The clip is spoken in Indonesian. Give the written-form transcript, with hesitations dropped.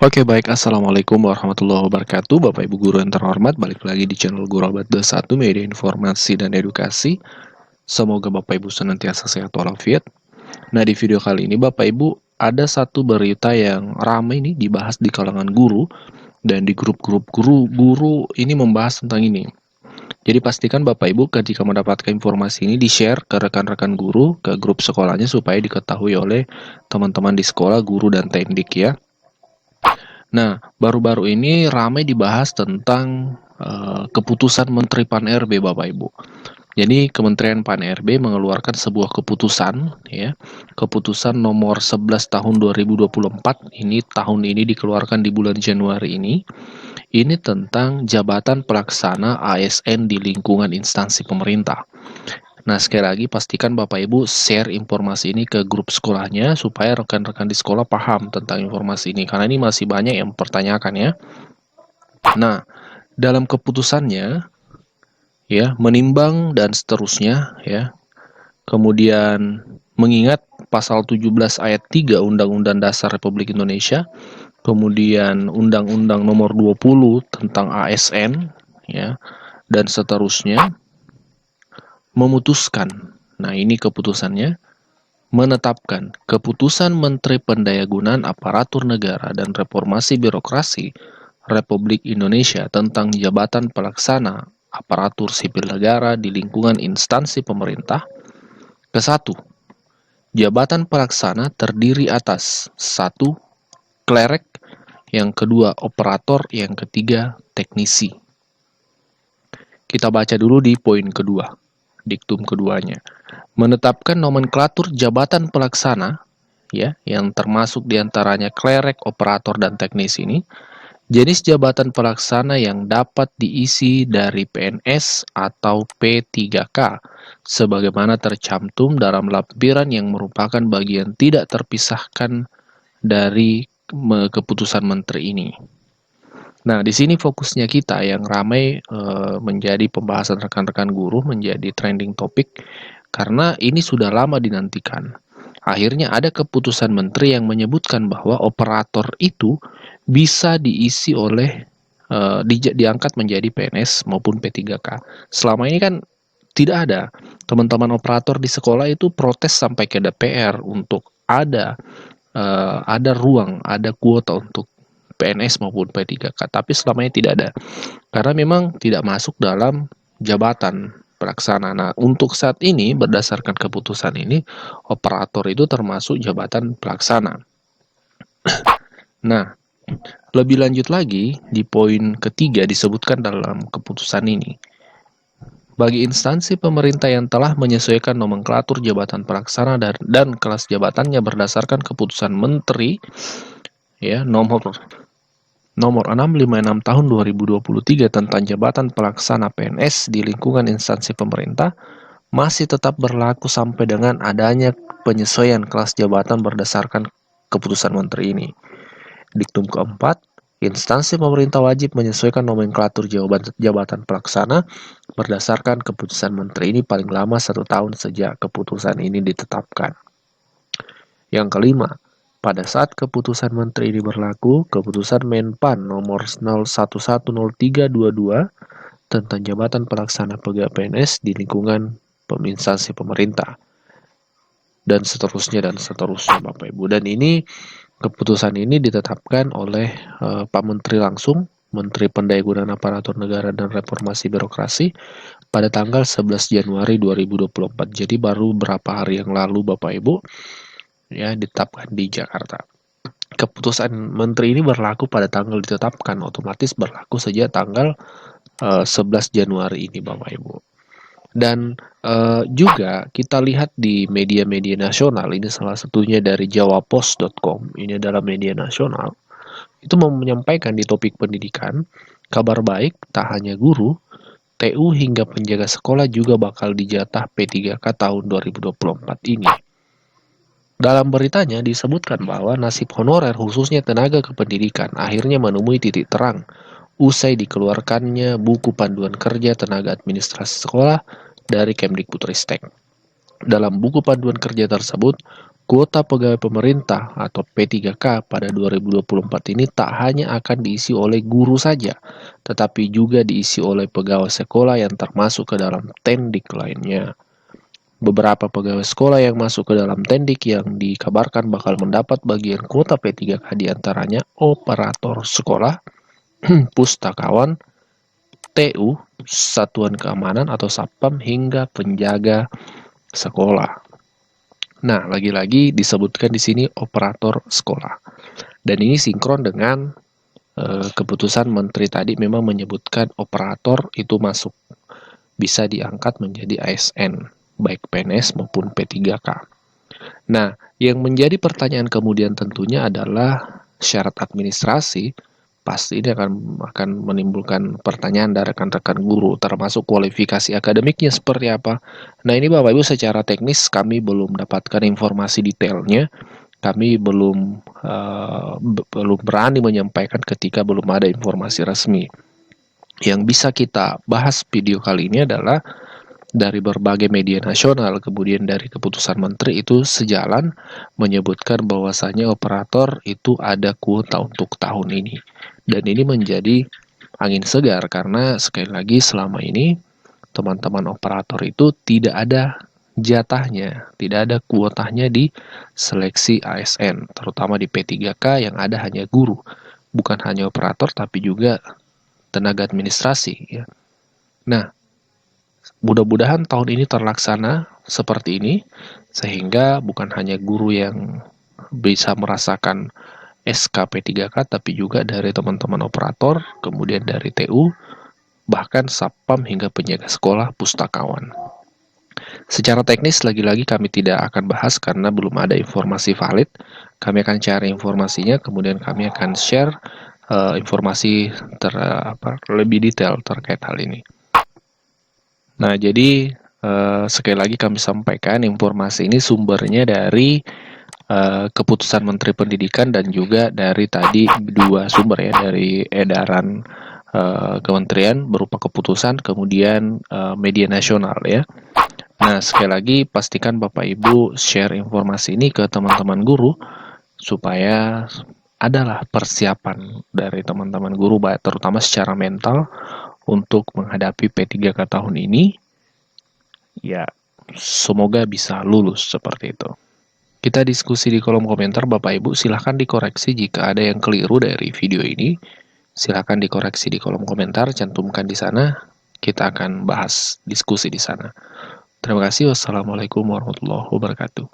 Oke baik, Assalamualaikum warahmatullahi wabarakatuh. Bapak Ibu Guru yang terhormat, balik lagi di channel Guru Abad 21 Media Informasi dan Edukasi. Semoga Bapak Ibu senantiasa sehat walafiat. Nah, di video kali ini Bapak Ibu ada satu berita yang ramai nih dibahas di kalangan guru, dan di grup-grup guru ini membahas tentang ini. Jadi pastikan Bapak Ibu ketika mendapatkan informasi ini di-share ke rekan-rekan guru, ke grup sekolahnya supaya diketahui oleh teman-teman di sekolah, guru, dan teknik ya. Nah, baru-baru ini ramai dibahas tentang keputusan Menteri Pan-RB, Bapak Ibu. Jadi, Kementerian Pan-RB mengeluarkan sebuah keputusan, ya, keputusan nomor 11 tahun 2024, ini tahun ini dikeluarkan di bulan Januari ini. Ini tentang jabatan pelaksana ASN di lingkungan instansi pemerintah. Nah, sekali lagi pastikan Bapak Ibu share informasi ini ke grup sekolahnya supaya rekan-rekan di sekolah paham tentang informasi ini, karena ini masih banyak yang mempertanyakan ya. Nah, dalam keputusannya ya, menimbang dan seterusnya ya. Kemudian mengingat pasal 17 ayat 3 Undang-Undang Dasar Republik Indonesia, kemudian Undang-Undang Nomor 20 tentang ASN ya, dan seterusnya, memutuskan, nah ini keputusannya, menetapkan keputusan Menteri Pendayagunaan Aparatur Negara dan Reformasi Birokrasi Republik Indonesia tentang jabatan pelaksana aparatur sipil negara di lingkungan instansi pemerintah. Ke-1, jabatan pelaksana terdiri atas 1. Klerek, yang kedua operator, yang ketiga teknisi. Kita baca dulu di poin kedua, diktum keduanya. Menetapkan nomenklatur jabatan pelaksana, ya, yang termasuk diantaranya klerek, operator, dan teknisi ini. Jenis jabatan pelaksana yang dapat diisi dari PNS atau P3K, sebagaimana tercantum dalam lampiran yang merupakan bagian tidak terpisahkan dari keputusan menteri ini. Nah, di sini fokusnya kita yang ramai menjadi pembahasan rekan-rekan guru, menjadi trending topik, karena ini sudah lama dinantikan. Akhirnya ada keputusan menteri yang menyebutkan bahwa operator itu bisa diisi oleh diangkat menjadi PNS maupun P3K. Selama ini kan tidak ada. Teman-teman operator di sekolah itu protes sampai ke DPR untuk ada ruang, ada kuota untuk PNS maupun P3K, tapi selama ini tidak ada. Karena memang tidak masuk dalam jabatan pelaksana. Nah, untuk saat ini berdasarkan keputusan ini, operator itu termasuk jabatan pelaksana. Nah, lebih lanjut lagi di poin ketiga disebutkan dalam keputusan ini. Bagi instansi pemerintah yang telah menyesuaikan nomenklatur jabatan pelaksana dan kelas jabatannya berdasarkan keputusan menteri ya nomor 656 tahun 2023 tentang jabatan pelaksana PNS di lingkungan instansi pemerintah masih tetap berlaku sampai dengan adanya penyesuaian kelas jabatan berdasarkan keputusan menteri ini. Diktum keempat, instansi pemerintah wajib menyesuaikan nomenklatur jabatan pelaksana berdasarkan keputusan menteri ini paling lama 1 tahun sejak keputusan ini ditetapkan. Yang kelima, pada saat keputusan menteri ini berlaku, keputusan Menpan nomor 01103222 tentang jabatan pelaksana pegawai PNS di lingkungan instansi pemerintah, dan seterusnya Bapak Ibu. Dan ini keputusan ini ditetapkan oleh Pak Menteri langsung, Menteri Pendayagunaan Aparatur Negara dan Reformasi Birokrasi pada tanggal 11 Januari 2024. Jadi baru beberapa hari yang lalu Bapak Ibu ya ditetapkan di Jakarta. Keputusan menteri ini berlaku pada tanggal ditetapkan, otomatis berlaku sejak tanggal 11 Januari ini Bapak Ibu. Dan juga kita lihat di media-media nasional, ini salah satunya dari jawapost.com, ini adalah media nasional, itu menyampaikan di topik pendidikan, kabar baik tak hanya guru, TU hingga penjaga sekolah juga bakal dijatah P3K tahun 2024 ini. Dalam beritanya disebutkan bahwa nasib honorer khususnya tenaga kependidikan akhirnya menemui titik terang usai dikeluarkannya buku panduan kerja tenaga administrasi sekolah dari Kemdikbudristek. Dalam buku panduan kerja tersebut, kuota pegawai pemerintah atau P3K pada 2024 ini tak hanya akan diisi oleh guru saja, tetapi juga diisi oleh pegawai sekolah yang termasuk ke dalam tendik lainnya. Beberapa pegawai sekolah yang masuk ke dalam tendik yang dikabarkan bakal mendapat bagian kuota P3K diantaranya operator sekolah, pustakawan, TU, satuan keamanan atau satpam, hingga penjaga sekolah. Nah, lagi-lagi disebutkan di sini operator sekolah. Dan ini sinkron dengan keputusan menteri tadi memang menyebutkan operator itu masuk. Bisa diangkat menjadi ASN, baik PNS maupun P3K. Nah, yang menjadi pertanyaan kemudian tentunya adalah syarat administrasi. Pasti ini akan menimbulkan pertanyaan dari rekan-rekan guru, termasuk kualifikasi akademiknya seperti apa. Nah, ini Bapak Ibu secara teknis kami belum dapatkan informasi detailnya. Kami belum berani menyampaikan ketika belum ada informasi resmi. Yang bisa kita bahas video kali ini adalah dari berbagai media nasional, kemudian dari keputusan menteri itu sejalan menyebutkan bahwasanya operator itu ada kuota untuk tahun ini. Dan ini menjadi angin segar karena sekali lagi selama ini teman-teman operator itu tidak ada jatahnya, tidak ada kuotanya di seleksi ASN, terutama di P3K yang ada hanya guru, bukan hanya operator tapi juga tenaga administrasi ya. Nah, mudah-mudahan tahun ini terlaksana seperti ini, sehingga bukan hanya guru yang bisa merasakan SKP 3K, tapi juga dari teman-teman operator, kemudian dari TU, bahkan Satpam hingga penjaga sekolah, pustakawan. Secara teknis, lagi-lagi kami tidak akan bahas karena belum ada informasi valid. Kami akan cari informasinya, kemudian kami akan share informasi lebih detail terkait hal ini. Nah, jadi sekali lagi kami sampaikan informasi ini sumbernya dari keputusan Menteri Pendidikan dan juga dari tadi dua sumber ya, dari edaran kementerian berupa keputusan, kemudian media nasional ya. Nah, sekali lagi pastikan Bapak Ibu share informasi ini ke teman-teman guru supaya adalah persiapan dari teman-teman guru, terutama secara mental untuk menghadapi P3K tahun ini. Ya, semoga bisa lulus seperti itu. Kita diskusi di kolom komentar Bapak Ibu, silahkan dikoreksi jika ada yang keliru dari video ini. Silahkan dikoreksi di kolom komentar, cantumkan di sana. Kita akan bahas diskusi di sana. Terima kasih. Wassalamualaikum warahmatullahi wabarakatuh.